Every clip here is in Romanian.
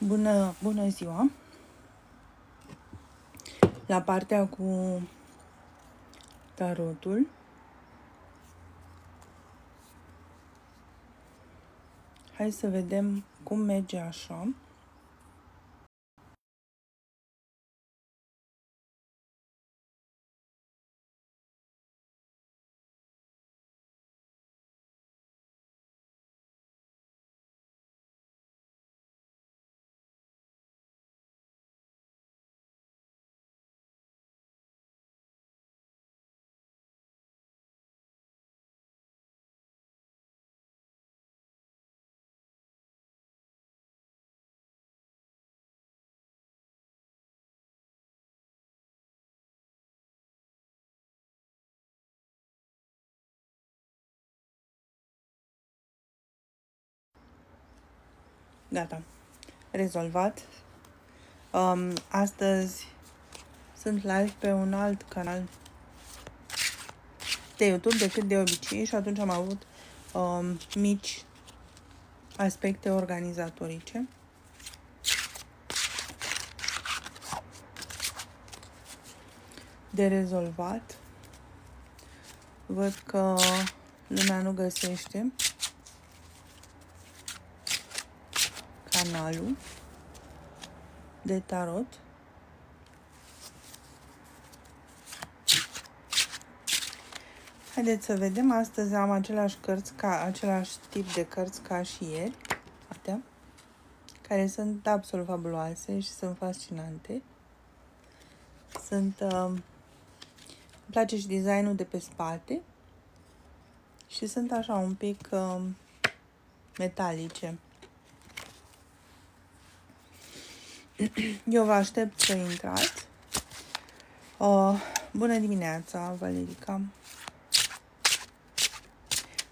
Bună ziua! La partea cu tarotul, hai să vedem cum merge așa. Gata. Rezolvat. Astăzi sunt live pe un alt canal de YouTube decât de obicei și atunci am avut mici aspecte organizatorice. De rezolvat. Văd că lumea nu găsește canalul de tarot. Haideți să vedem. Astăzi am același tip de cărți ca și ieri, astea, care sunt absolut fabuloase și sunt fascinante. Îmi place și designul de pe spate și sunt așa un pic metalice. Eu vă aștept să intrați. Bună dimineața, Valerica!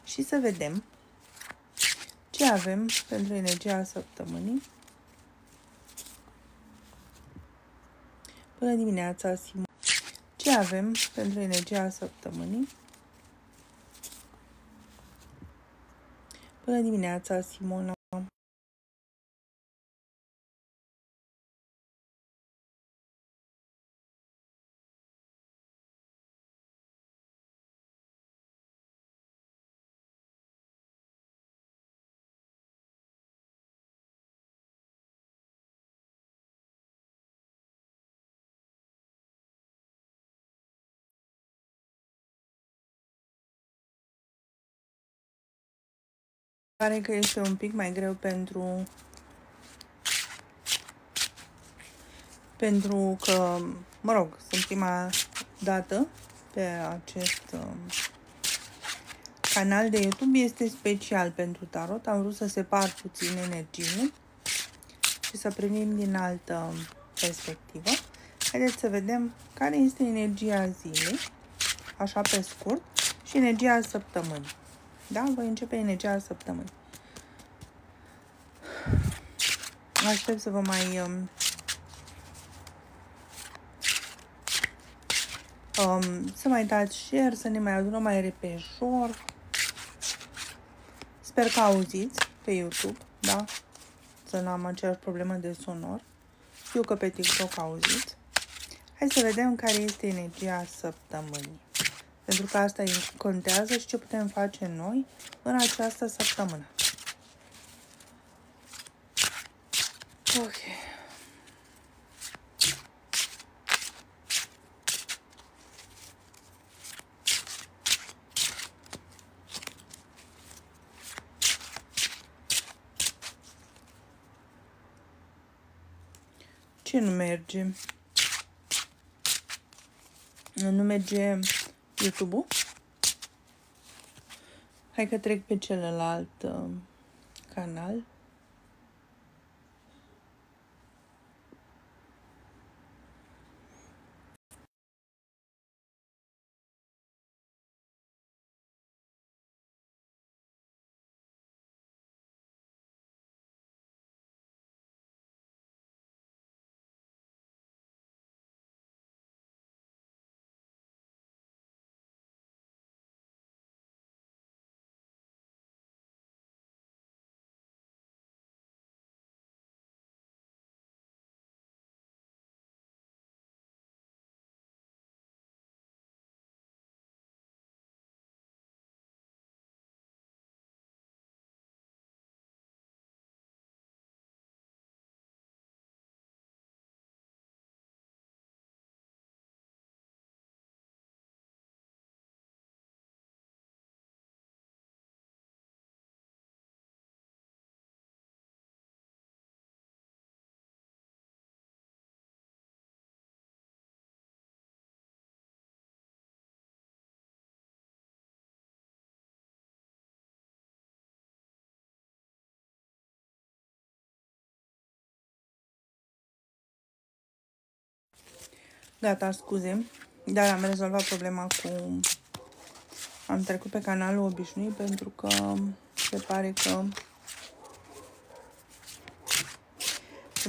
Și să vedem ce avem pentru energia săptămânii. Bună dimineața, Simona! Ce avem pentru energia săptămânii? Bună dimineața, Simona! Pare că este un pic mai greu pentru că, mă rog, sunt prima dată pe acest canal de YouTube. Este special pentru tarot. Am vrut să separ puțin energiile și să privim din altă perspectivă. Haideți să vedem care este energia zilei, așa pe scurt, și energia săptămânii. Da? Voi începe energia săptămânii. Aștept să vă mai să mai dați share, să ne mai adunăm mai repejor. Sper că auziți pe YouTube, da? Să nu am aceeași problemă de sonor. Știu că pe TikTok auziți. Hai să vedem care este energia săptămânii. Pentru că asta contează și ce putem face noi în această săptămână. Ok. Ce nu merge? Nu merge YouTube-ul? Hai că trec pe celălalt canal. Gata, scuze, dar am rezolvat problema cu... Am trecut pe canalul obișnuit pentru că se pare că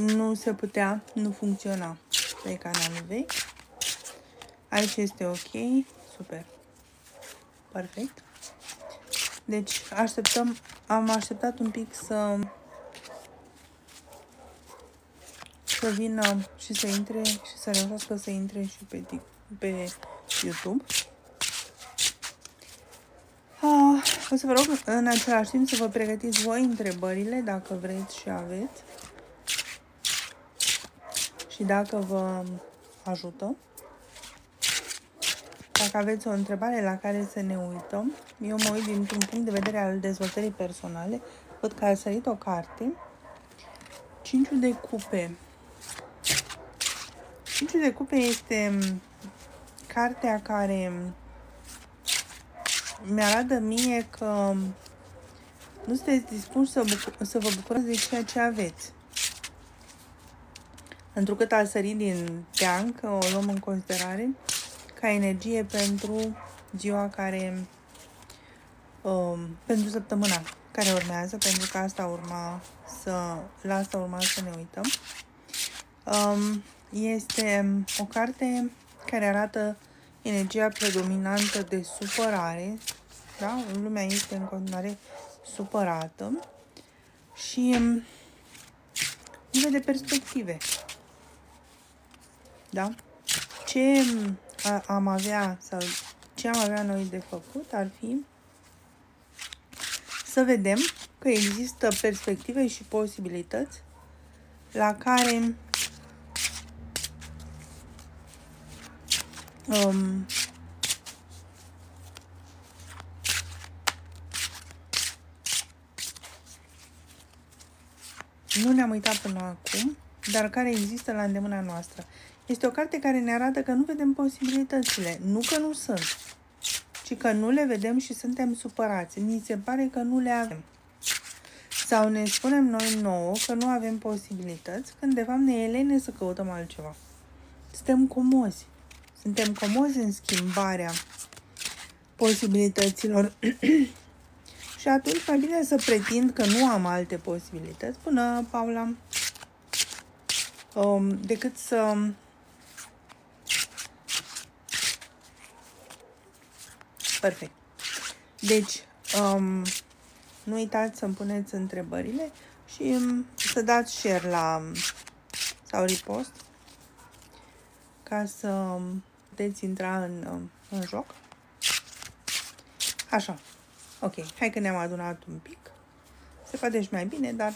nu se putea, nu funcționa pe canalul vechi. Aici este ok, super, perfect. Deci așteptăm, am așteptat un pic să vină și să intre și să reușească să intre și pe YouTube. O să vă rog în același timp să vă pregătiți voi întrebările dacă vreți și aveți și dacă vă ajută. Dacă aveți o întrebare la care să ne uităm, eu mă uit dintr-un punct de vedere al dezvoltării personale. Văd că a sărit o carte. 5 de cupe. 5 de cupe este cartea care mi-arată mie că nu sunteți dispuși să vă bucurați de ceea ce aveți. Întrucât a sărit din teanc, o luăm în considerare ca energie pentru ziua care, pentru săptămâna care urmează, pentru că la asta urma să ne uităm. Este o carte care arată energia predominantă de supărare, da? Lumea este în continuare supărată și nu vede perspective, da? Ce am avea noi de făcut ar fi să vedem că există perspective și posibilități la care nu ne-am uitat până acum, dar care există la îndemâna noastră. Este o carte care ne arată că nu vedem posibilitățile, nu că nu sunt, ci că nu le vedem și suntem supărați. Mi se pare că nu le avem. Sau ne spunem noi nouă că nu avem posibilități, când de fapt ne e lene să căutăm altceva. Suntem comozi. Suntem comozi în schimbarea posibilităților. Și atunci mai bine să pretind că nu am alte posibilități, până, Paula, decât să... Perfect. Deci, nu uitați să-mi puneți întrebările și să dați share sau repost ca să puteți intra în joc. Așa. Ok, hai că ne-am adunat un pic. Se poate și mai bine, dar...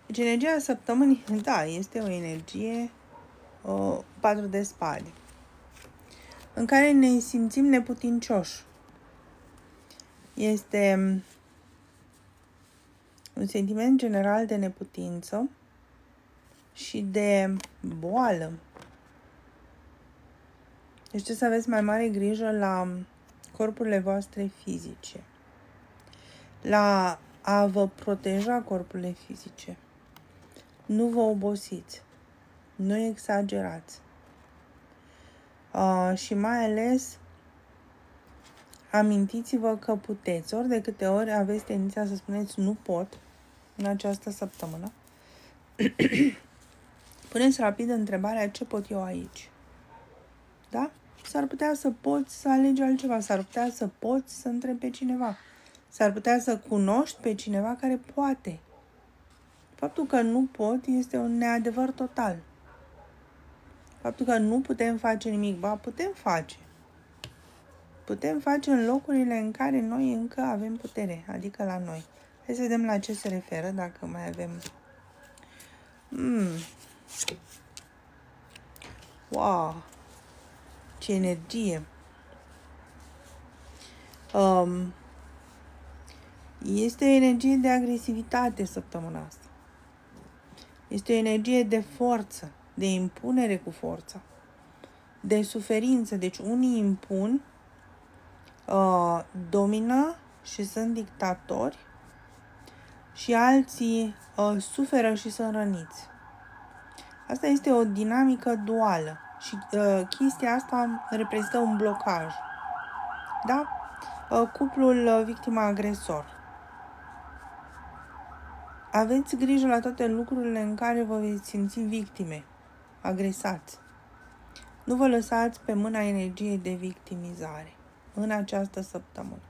Deci energia săptămânii, da, este o energie 4 de spade, în care ne simțim neputincioși. Este un sentiment general de neputință și de boală. Deci trebuie să aveți mai mare grijă la corpurile voastre fizice, la a vă proteja corpurile fizice. Nu vă obosiți, nu exagerați. Și mai ales amintiți-vă că puteți. Ori de câte ori aveți tendința să spuneți nu pot în această săptămână, puneți rapid întrebarea ce pot eu aici. Da? S-ar putea să poți să alegi altceva, s-ar putea să poți să întrebi pe cineva, s-ar putea să cunoști pe cineva care poate. Faptul că nu pot este un neadevăr total. Faptul că nu putem face nimic, ba, putem face. Putem face în locurile în care noi încă avem putere, adică la noi. Hai să vedem la ce se referă, dacă mai avem... Wow! Ce energie! Este o energie de agresivitate săptămâna asta. Este o energie de forță, de impunere cu forța, de suferință. Deci unii impun, domină și sunt dictatori și alții suferă și sunt răniți. Asta este o dinamică duală. Și chestia asta reprezintă un blocaj. Da? Cuplul victima-agresor. Aveți grijă la toate lucrurile în care vă veți simți victime, agresați. Nu vă lăsați pe mâna energiei de victimizare în această săptămână.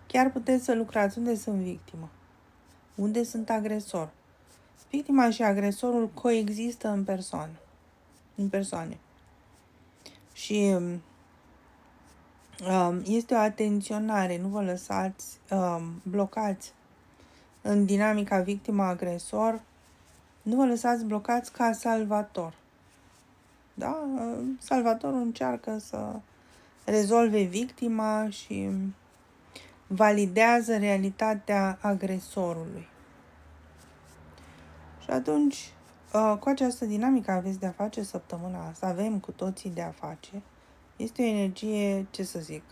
Chiar puteți să lucrați unde sunt victimă, unde sunt agresor. Victima și agresorul coexistă în persoane. Și este o atenționare, nu vă lăsați blocați în dinamica victima-agresor, nu vă lăsați blocați ca salvator. Da? Salvatorul încearcă să rezolve victima și validează realitatea agresorului. Și atunci, cu această dinamică aveți de-a face săptămâna asta, avem cu toții de-a face. Este o energie, ce să zic,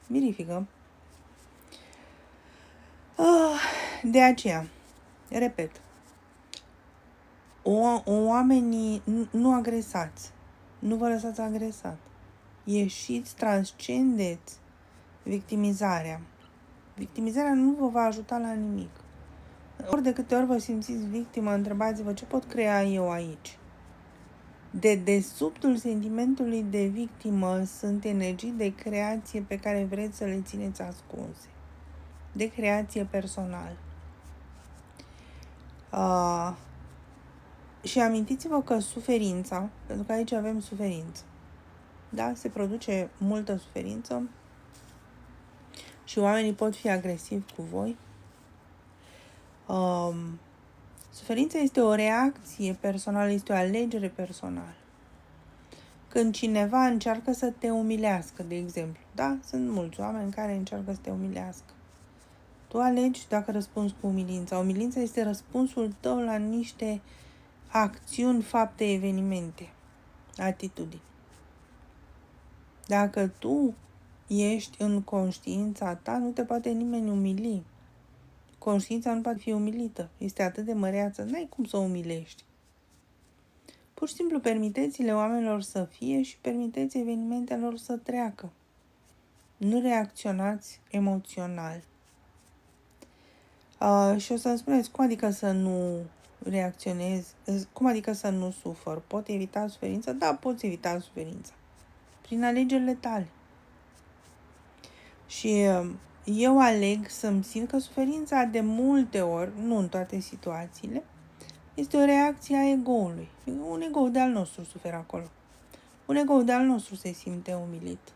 mirifică. De aceea, repet, oamenii nu agresați, nu vă lăsați agresat. Ieșiți, transcendeți victimizarea. Victimizarea nu vă va ajuta la nimic. Ori de câte ori vă simțiți victimă, întrebați-vă ce pot crea eu aici. De desubtul sentimentului de victimă sunt energii de creație pe care vreți să le țineți ascunse. De creație personală. Și amintiți-vă că suferința, pentru că aici avem suferință, da? Se produce multă suferință și oamenii pot fi agresivi cu voi. Suferința este o reacție personală, este o alegere personală. Când cineva încearcă să te umilească, de exemplu, da? Sunt mulți oameni care încearcă să te umilească. Tu alegi dacă răspunzi cu umilința. Umilința este răspunsul tău la niște acțiuni, fapte, evenimente, atitudini. Dacă tu ești în conștiința ta, nu te poate nimeni umili. Conștiința nu poate fi umilită. Este atât de măreață, n-ai cum să o umilești. Pur și simplu permiteți-le oamenilor să fie și permiteți evenimentelor să treacă. Nu reacționați emoțional. Și o să-mi spuneți, cum adică să nu reacționezi? Cum adică să nu sufăr? Pot evita suferința? Da, poți evita suferința. Prin alegerile tale. Și eu aleg să-mi simt că suferința de multe ori, nu în toate situațiile, este o reacție a ego-ului. Un ego de-al nostru suferă acolo. Un ego de-al nostru se simte umilit.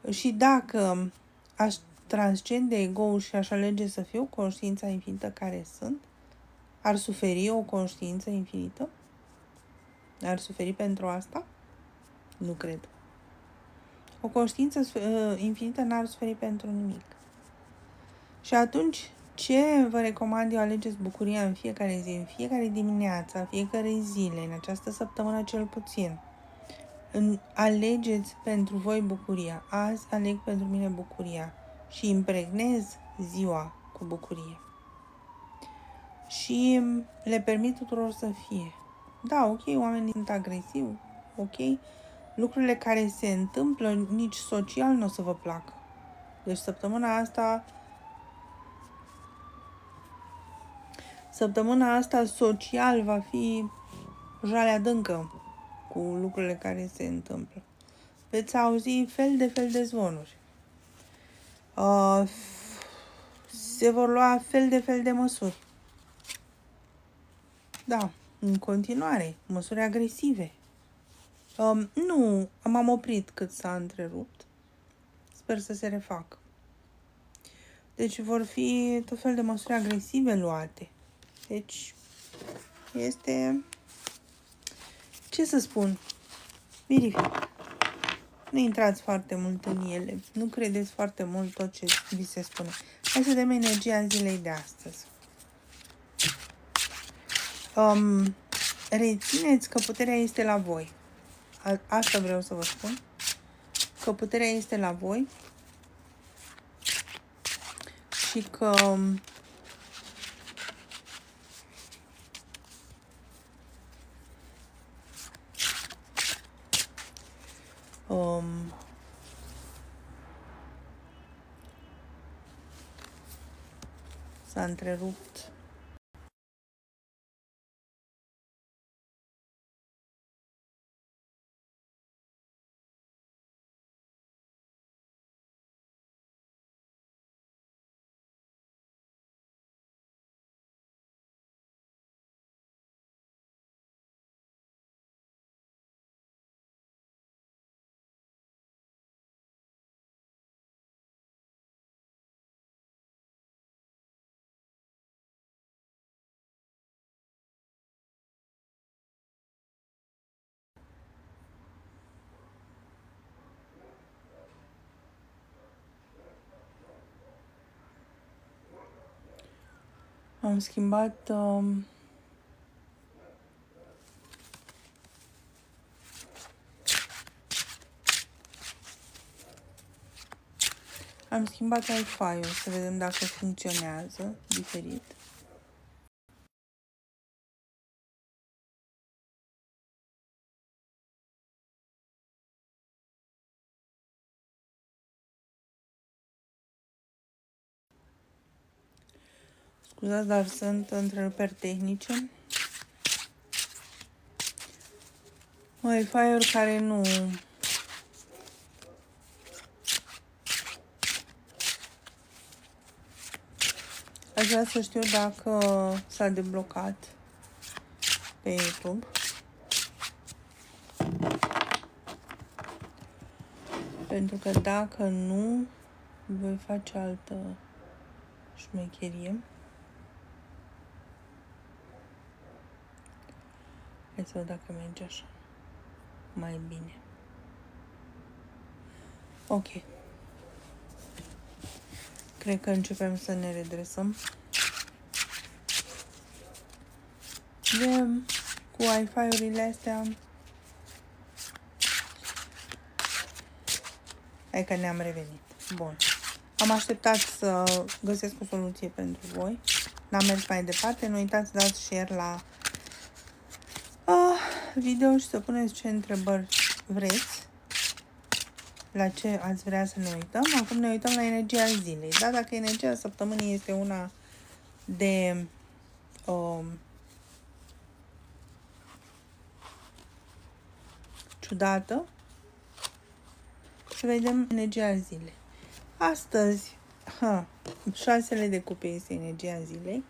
Și dacă aș transcende ego-ul și aș alege să fiu conștiința infinită care sunt, ar suferi o conștiință infinită? Ar suferi pentru asta? Nu cred. O conștiință infinită n-ar suferi pentru nimic. Și atunci, ce vă recomand eu? Alegeți bucuria în fiecare zi, în fiecare dimineață, în fiecare zile, în această săptămână cel puțin. Alegeți pentru voi bucuria. Azi aleg pentru mine bucuria și impregnez ziua cu bucurie. Și le permit tuturor să fie. Da, ok, oamenii sunt agresivi, ok, lucrurile care se întâmplă nici social nu o să vă placă. Deci săptămâna asta social va fi jale adâncă cu lucrurile care se întâmplă. Veți auzi fel de zvonuri. Se vor lua fel de măsuri. Da, în continuare, măsuri agresive. Nu, m-am oprit cât s-a întrerupt. Sper să se refacă. Deci vor fi tot fel de măsuri agresive luate. Deci este, ce să spun, mirific. Nu intrați foarte mult în ele. Nu credeți foarte mult tot ce vi se spune. Hai să vedem energia zilei de astăzi. Rețineți că puterea este la voi. Asta vreau să vă spun. Că puterea este la voi. Și că s-a întrerupt. Am schimbat Wi-Fi-ul, să vedem dacă funcționează diferit. Scuzați, dar sunt întreruperi tehnice. Wi-Fi-uri care nu... Aș vrea să știu dacă s-a deblocat pe YouTube. Pentru că dacă nu, voi face altă șmecherie. Hai să văd dacă merge așa. Mai bine. Ok. Cred că începem să ne redresăm. Cu Wi-Fi-urile astea. Hai că ne-am revenit. Bun. Am așteptat să găsesc o soluție pentru voi. N-am mers mai departe. Nu uitați să dați share la video și să puneți ce întrebări vreți. La ce ați vrea să ne uităm. Acum ne uităm la energia zilei. Da? Dacă energia săptămânii este una de ciudată, să vedem energia zilei. Astăzi, 6 de cupe este energia zilei.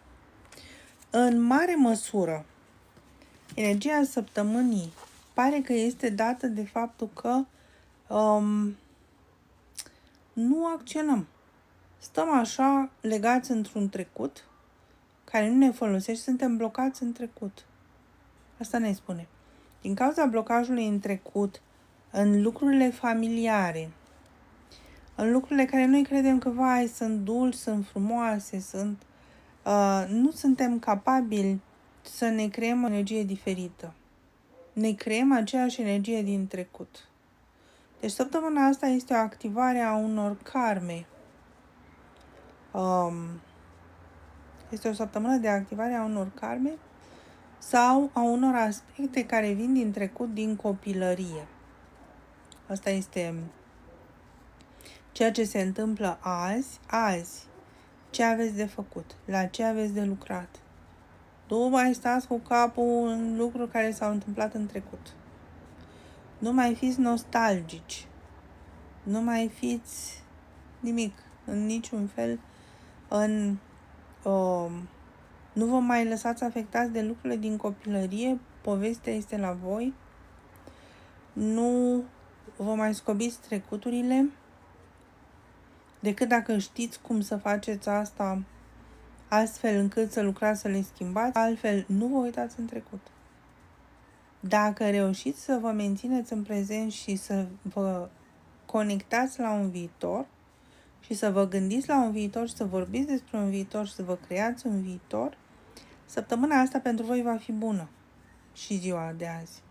În mare măsură, energia săptămânii pare că este dată de faptul că nu acționăm. Stăm așa legați într-un trecut care nu ne folosește, suntem blocați în trecut. Asta ne spune. Din cauza blocajului în trecut, în lucrurile familiare, în lucrurile care noi credem că, vai, sunt dulci, sunt frumoase, nu suntem capabili să ne creăm o energie diferită. Ne creăm aceeași energie din trecut. Deci săptămâna asta este o activare a unor karme. Este o săptămână de activare a unor karme sau a unor aspecte care vin din trecut, din copilărie. Asta este ceea ce se întâmplă azi. Ce aveți de făcut? La ce aveți de lucrat? Nu mai stați cu capul în lucruri care s-au întâmplat în trecut. Nu mai fiți nostalgici. Nu mai fiți nimic, în niciun fel, nu vă mai lăsați afectați de lucrurile din copilărie, povestea este la voi. Nu vă mai scobiți trecuturile, decât dacă știți cum să faceți asta astfel încât să lucrați să le schimbați, altfel nu vă uitați în trecut. Dacă reușiți să vă mențineți în prezent și să vă conectați la un viitor și să vă gândiți la un viitor și să vorbiți despre un viitor și să vă creați un viitor, săptămâna asta pentru voi va fi bună și ziua de azi.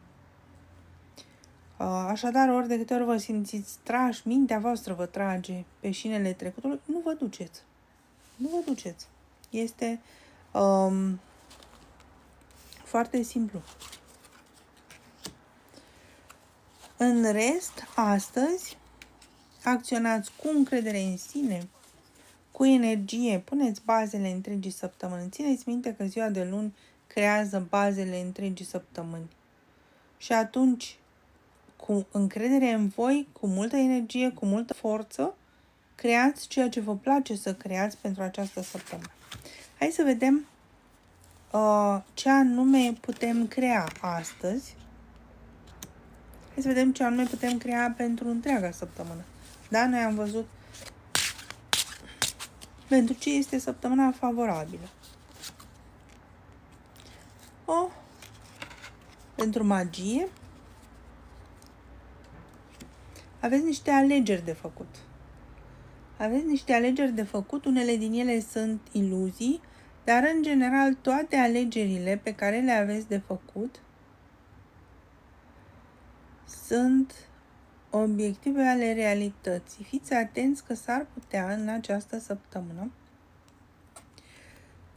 Așadar, ori de câte ori vă simțiți trași, mintea voastră vă trage pe șinele trecutului, nu vă duceți. Nu vă duceți. Este foarte simplu. În rest, astăzi, acționați cu încredere în sine, cu energie, puneți bazele întregii săptămâni. Țineți minte că ziua de luni creează bazele întregii săptămâni. Și atunci, cu încredere în voi, cu multă energie, cu multă forță, creați ceea ce vă place să creați pentru această săptămână. Hai să vedem ce anume putem crea astăzi. Hai să vedem ce anume putem crea pentru întreaga săptămână. Da? Noi am văzut pentru ce este săptămâna favorabilă. Pentru magie aveți niște alegeri de făcut. Aveți niște alegeri de făcut, unele din ele sunt iluzii, dar în general toate alegerile pe care le aveți de făcut sunt obiective ale realității. Fiți atenți că s-ar putea în această săptămână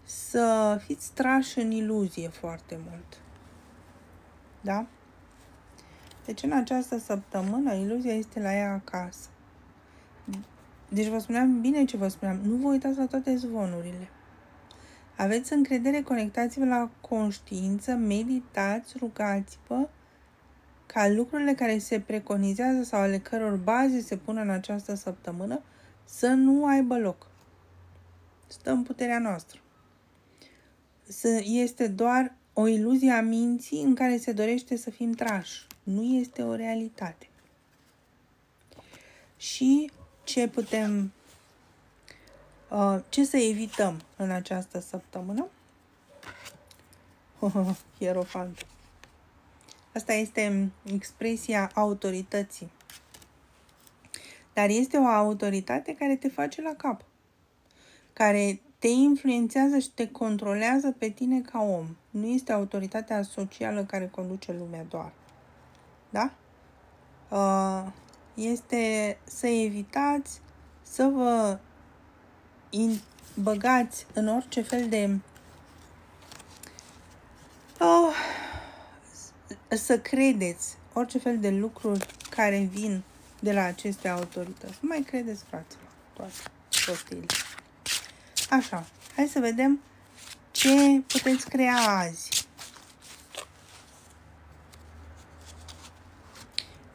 să fiți trași în iluzie foarte mult. Da? Deci în această săptămână iluzia este la ea acasă. Deci vă spuneam bine ce vă spuneam. Nu vă uitați la toate zvonurile. Aveți încredere, conectați-vă la conștiință, meditați, rugați-vă ca lucrurile care se preconizează sau ale căror baze se pun în această săptămână să nu aibă loc. Stă în puterea noastră. Este doar o iluzie a minții în care se dorește să fim trași. Nu este o realitate. Și ce să evităm în această săptămână? Hierofant. Asta este expresia autorității. Dar este o autoritate care te face la cap. Care te influențează și te controlează pe tine ca om. Nu este autoritatea socială care conduce lumea doar. Da? Este să evitați să vă băgați în orice fel de să credeți orice fel de lucruri care vin de la aceste autorități. Nu mai credeți, fraților, toate prostiile. Așa, hai să vedem ce puteți crea azi.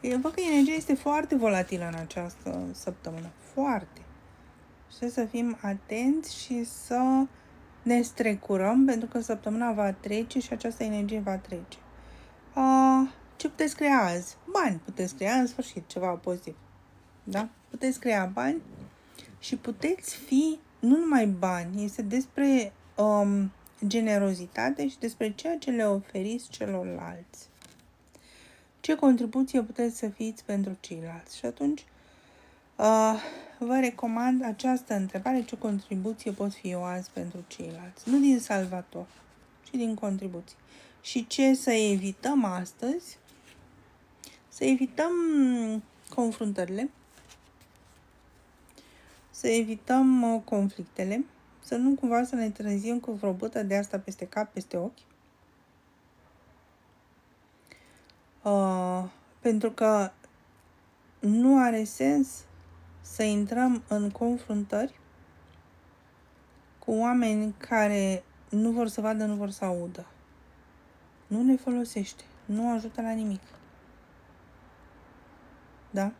Eu văd că energia este foarte volatilă în această săptămână. Foarte. Și trebuie să fim atenți și să ne strecurăm, pentru că săptămâna va trece și această energie va trece. Ce puteți crea azi? Bani puteți crea, în sfârșit, ceva pozitiv. Da? Puteți crea bani și puteți fi, nu numai bani, este despre generozitate și despre ceea ce le oferiți celorlalți. Ce contribuție puteți să fiți pentru ceilalți? Și atunci vă recomand această întrebare: ce contribuție pot fi eu azi pentru ceilalți? Nu din salvator, ci din contribuție. Și ce să evităm astăzi? Să evităm confruntările, să evităm conflictele, să nu cumva să ne trezim cu vreo bâtă de asta peste cap, peste ochi. Pentru că nu are sens să intrăm în confruntări cu oameni care nu vor să vadă, nu vor să audă. Nu ne folosește, nu ajută la nimic. Da?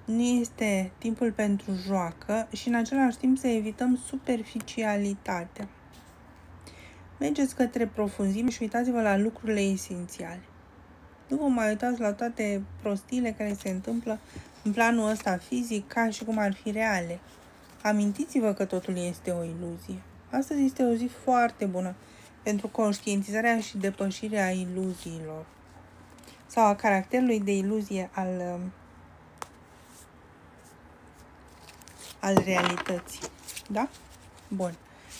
Nu este timpul pentru joacă și în același timp să evităm superficialitatea. Mergeți către profunzime și uitați-vă la lucrurile esențiale. Nu vă mai uitați la toate prostiile care se întâmplă în planul ăsta fizic ca și cum ar fi reale. Amintiți-vă că totul este o iluzie. Astăzi este o zi foarte bună pentru conștientizarea și depășirea iluziilor sau a caracterului de iluzie al realității. Da? Bun.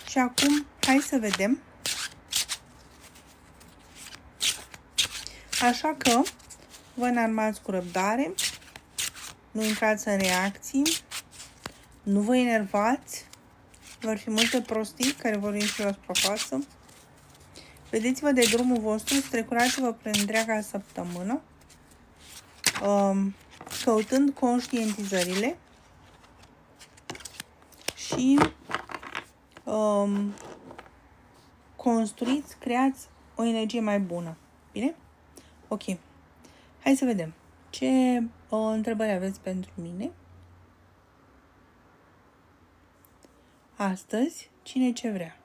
Și acum hai să vedem. Așa că vă înarmați cu răbdare, nu intrați în reacții, nu vă enervați, vor fi multe prostii care vor ieși la suprafață. Vedeți-vă de drumul vostru, strecurați-vă prin întreaga săptămână căutând conștientizările și construiți, creați o energie mai bună. Bine? Ok. Hai să vedem. Ce întrebări aveți pentru mine? Astăzi, cine ce vrea.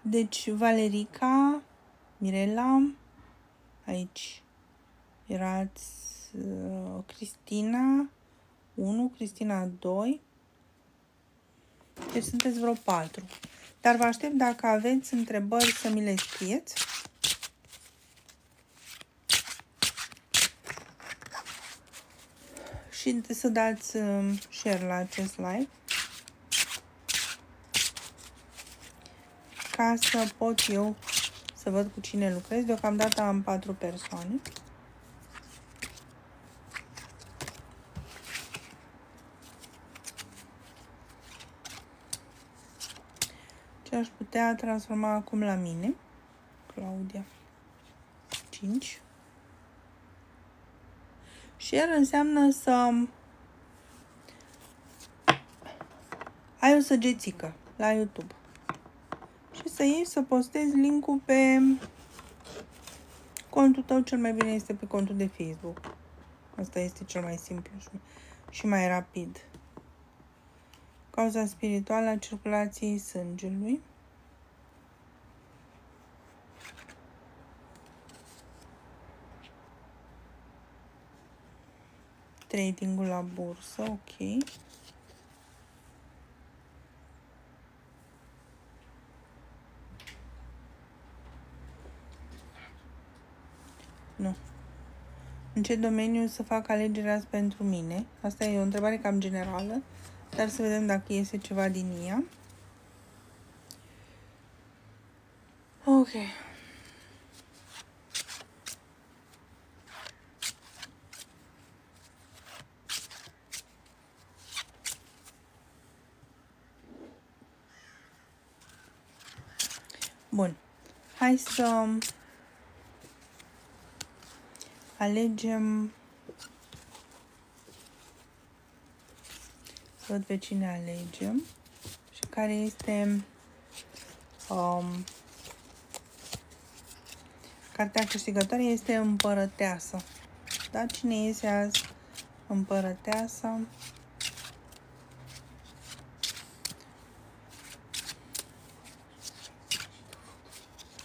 Deci, Valerica, Mirela, aici erați Cristina 1, Cristina 2, deci sunteți vreo 4. Dar vă aștept, dacă aveți întrebări, să mi le scrieți. Și să dați share la acest live, ca să pot eu să văd cu cine lucrez. Deocamdată am 4 persoane. Ce aș putea transforma acum la mine? Claudia. 5. Share înseamnă să ai o săgețică la YouTube și să iei să postezi link-ul pe contul tău. Cel mai bine este pe contul de Facebook. Asta este cel mai simplu și mai rapid. Cauza spirituală a circulației sângelui. Tradingul la bursă, ok. Nu. În ce domeniu să fac alegerea azi pentru mine? Asta e o întrebare cam generală, dar să vedem dacă iese ceva din ea. Ok. Bun. Hai să alegem. Să văd pe cine alegem și care este cartea câștigătoare. Este Împărăteasă. Da? Cine iese azi? Împărăteasă.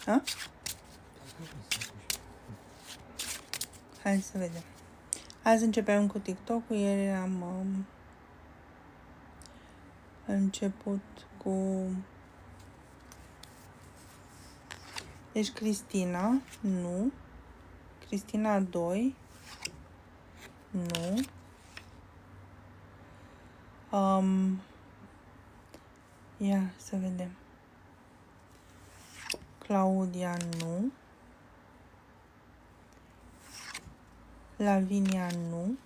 Ha? Hai să vedem. Azi începem cu TikTok-ul. Ieri am început cu... Deci Cristina, nu. Cristina 2, nu. Ia să vedem. Claudia, nu. Lavinia, nu.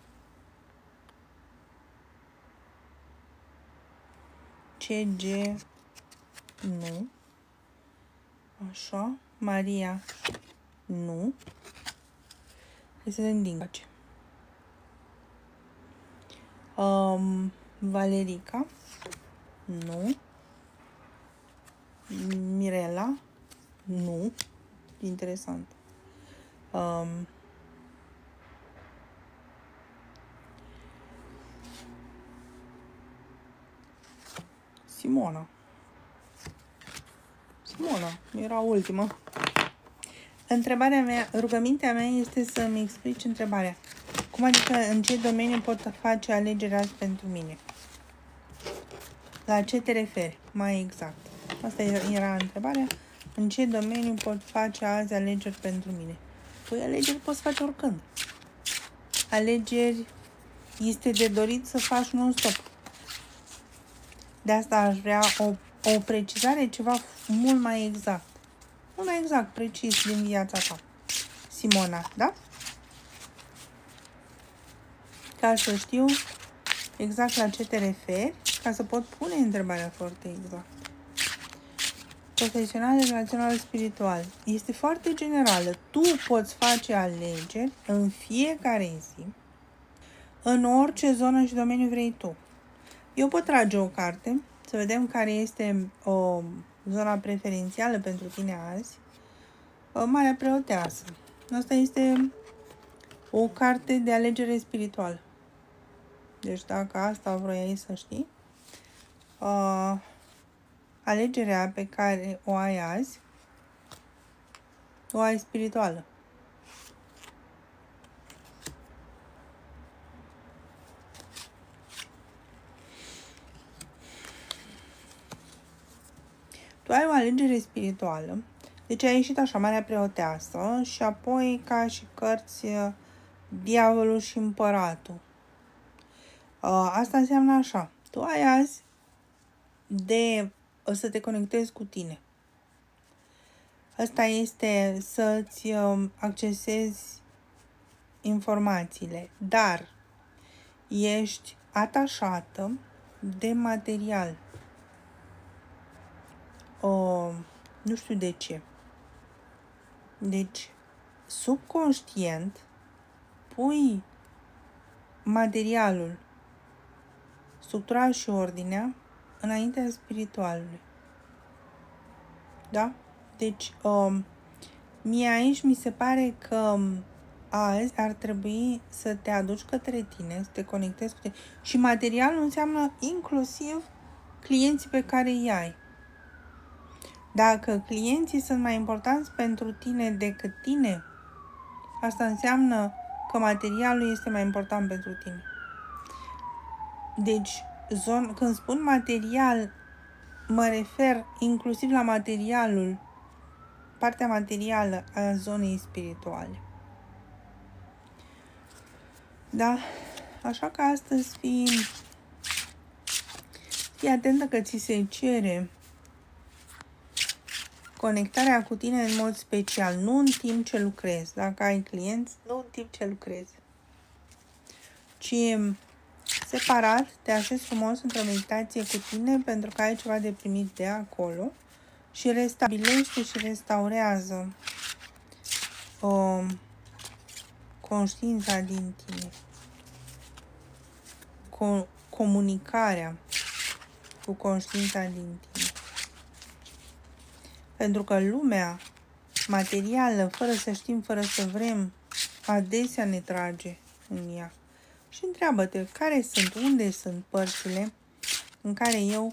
CG, nu. Așa. Maria, nu. Hai să vedem din coace. Valerica, nu. Mirela, nu. Interesant. Simona. Simona, era ultima. Întrebarea mea, rugămintea mea este să-mi explici întrebarea. Cum adică în ce domeniu pot face alegerea azi pentru mine? La ce te referi? Mai exact. Asta era întrebarea. În ce domeniu pot face azi alegeri pentru mine? Păi alegeri poți face oricând. Alegeri este de dorit să faci non-stop. De asta aș vrea o precizare, ceva mult mai exact. Mult mai exact, precis din viața ta. Simona, da? Ca să știu exact la ce te referi, ca să pot pune întrebarea foarte exact. profesional, relațional, spiritual. Este foarte generală. Tu poți face alegeri în fiecare zi, în orice zonă și domeniu vrei tu. Eu pot trage o carte, să vedem care este o zona preferențială pentru tine azi. Marea Preoteasă. Asta este o carte de alegere spirituală. Deci dacă asta vroiai să știi, alegerea pe care o ai azi, o ai spirituală. Tu ai o alegere spirituală, deci ai ieșit așa, Marea Preoteasă, și apoi ca și cărți Diavolul și Împăratul. Asta înseamnă așa, tu ai azi de să te conectezi cu tine. Asta este să-ți accesezi informațiile, dar ești atașată de material. Nu știu de ce. Deci, subconștient, pui materialul, structura și ordinea înaintea spiritualului. Da? Deci, mie aici mi se pare că azi ar trebui să te aduci către tine, să te conectezi cu tine. Și materialul înseamnă inclusiv clienții pe care îi ai. Dacă clienții sunt mai importanți pentru tine decât tine, asta înseamnă că materialul este mai important pentru tine. Deci, când spun material, mă refer inclusiv la materialul, partea materială a zonei spirituale. Da? Așa că astăzi fii atentă că ți se cere conectarea cu tine în mod special, nu în timp ce lucrezi. Dacă ai clienți, nu în timp ce lucrezi, ci separat, te așezi frumos într-o meditație cu tine pentru că ai ceva de primit de acolo și restabilește și restaurează conștiința din tine, comunicarea cu conștiința din tine. Pentru că lumea materială, fără să știm, fără să vrem, adesea ne trage în ea. Și întreabă-te, care sunt, unde sunt părțile în care eu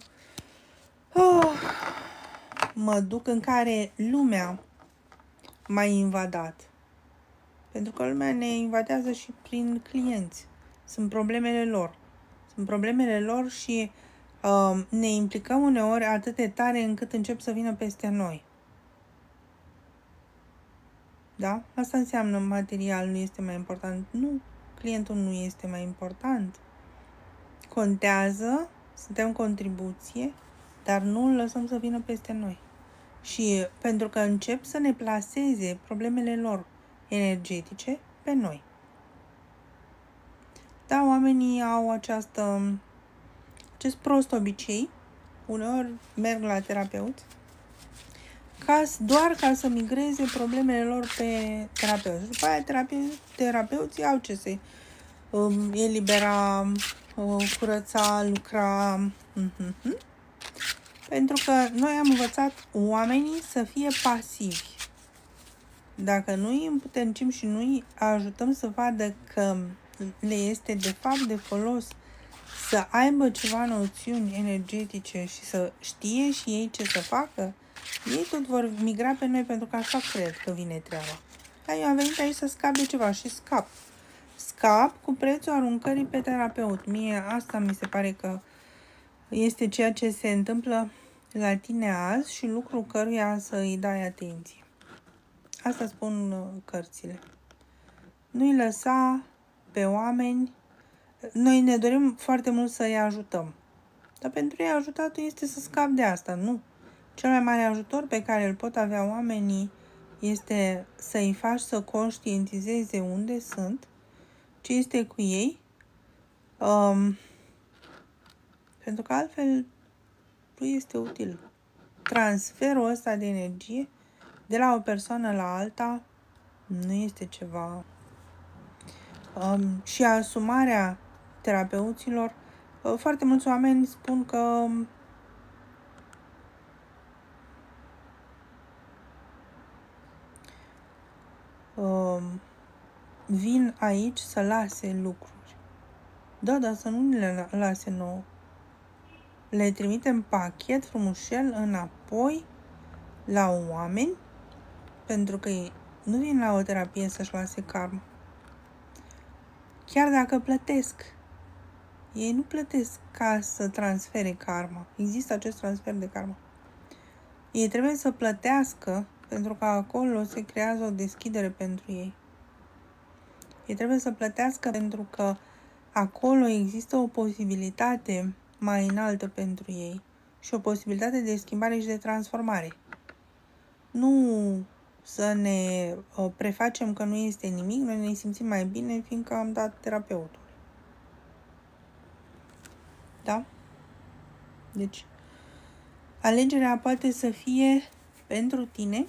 mă duc, în care lumea m-a invadat. Pentru că lumea ne invadează și prin clienți. Sunt problemele lor. Sunt problemele lor și ne implicăm uneori atât de tare încât încep să vină peste noi. Da? Asta înseamnă materialul nu este mai important. Nu, clientul nu este mai important. Contează, suntem contribuție, dar nu îl lăsăm să vină peste noi. Și pentru că încep să ne plaseze problemele lor energetice pe noi. Da, oamenii au acest prost obicei, uneori merg la terapeut, doar ca să migreze problemele lor pe terapeut. Și după aia terapeuții au ce să elibera, curăța, lucra. Pentru că noi am învățat oamenii să fie pasivi. Dacă nu îi împuternicim și nu îi ajutăm să vadă că le este de fapt de folos să aibă ceva noțiuni energetice și să știe și ei ce să facă, ei tot vor migra pe noi pentru că așa cred că vine treaba. Dar eu am venit aici să scap de ceva și scap. Scap cu prețul aruncării pe terapeut. Mie asta mi se pare că este ceea ce se întâmplă la tine azi și lucru căruia să îi dai atenție. Asta spun cărțile. Nu-i lăsa pe oameni. Noi ne dorim foarte mult să-i ajutăm. Dar pentru ei ajutatul este să scapi de asta, nu. Cel mai mare ajutor pe care îl pot avea oamenii este să-i faci să conștientizeze unde sunt, ce este cu ei, pentru că altfel nu este util. transferul ăsta de energie de la o persoană la alta nu este ceva. Și asumarea terapeuților, foarte mulți oameni spun că vin aici să lase lucruri. Da, dar să nu le lase nouă. Le trimitem pachet frumușel înapoi la oameni, pentru că ei nu vin la o terapie să-și lase karma. Chiar dacă plătesc, ei nu plătesc ca să transfere karma. Există acest transfer de karma. Ei trebuie să plătească pentru că acolo se creează o deschidere pentru ei. Ei trebuie să plătească pentru că acolo există o posibilitate mai înaltă pentru ei și o posibilitate de schimbare și de transformare. Nu să ne prefacem că nu este nimic, noi ne simțim mai bine fiindcă am dat terapeutul. Da? Deci, alegerea poate să fie pentru tine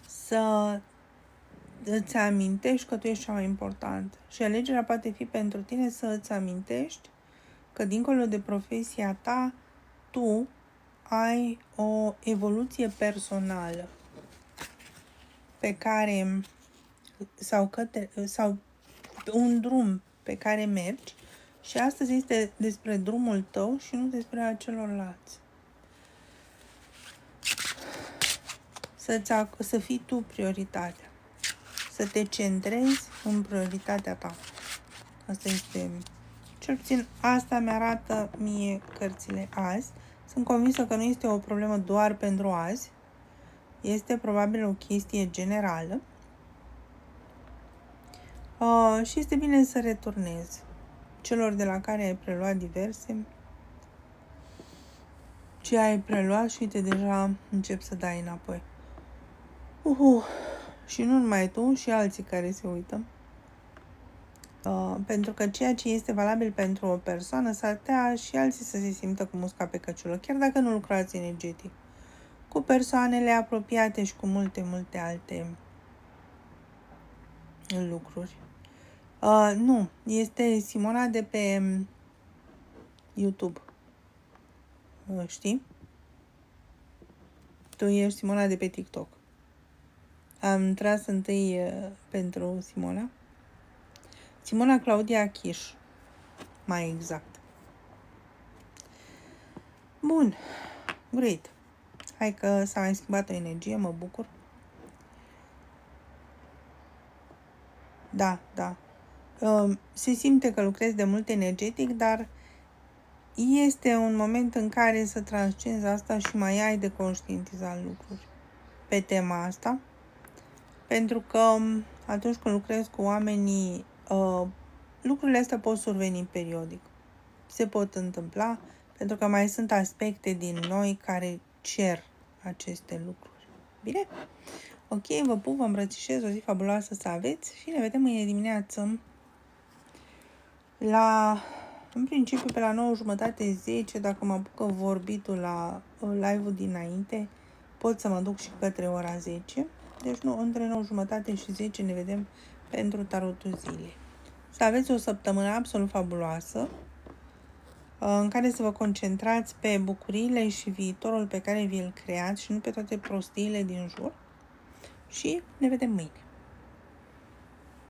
să îți amintești că tu ești cea mai important. Și alegerea poate fi pentru tine să îți amintești că dincolo de profesia ta, tu ai o evoluție personală pe care sau un drum pe care mergi și astăzi este despre drumul tău și nu despre a celorlalți. Să fii tu prioritatea. Să te centrezi în prioritatea ta. Asta este, cel puțin asta mi-arată mie cărțile azi. Sunt convinsă că nu este o problemă doar pentru azi. Este probabil o chestie generală. Și este bine să returnezi celor de la care ai preluat diverse. Ce ai preluat și uite, deja încep să dai înapoi. Și nu numai tu, și alții care se uită. Pentru că ceea ce este valabil pentru o persoană s-ar putea și alții să se simtă cu musca pe căciulă, chiar dacă nu lucrați energetic. Cu persoanele apropiate și cu multe, multe alte lucruri. Nu, este Simona de pe YouTube. Știi? Tu ești Simona de pe TikTok. Am tras întâi pentru Simona. Simona Claudia Chiș, mai exact. Bun, great. Hai că s-a mai schimbat o energie, mă bucur. Da. Se simte că lucrezi de mult energetic, dar este un moment în care să transcenzi asta și mai ai de conștientizat lucruri pe tema asta. Pentru că atunci când lucrezi cu oamenii, lucrurile astea pot surveni periodic. Se pot întâmpla, pentru că mai sunt aspecte din noi care cer aceste lucruri. Bine? Ok, vă pup, vă îmbrățișez, o zi fabuloasă să aveți și ne vedem mâine dimineață în principiu pe la 9:30, dacă mă apucă vorbitul la live-ul dinainte, pot să mă duc și către ora 10. Deci nu, între 9:30 și 10 ne vedem pentru tarotul zilei. Să aveți o săptămână absolut fabuloasă, în care să vă concentrați pe bucuriile și viitorul pe care vi-l creați și nu pe toate prostiile din jur. Și ne vedem mâine.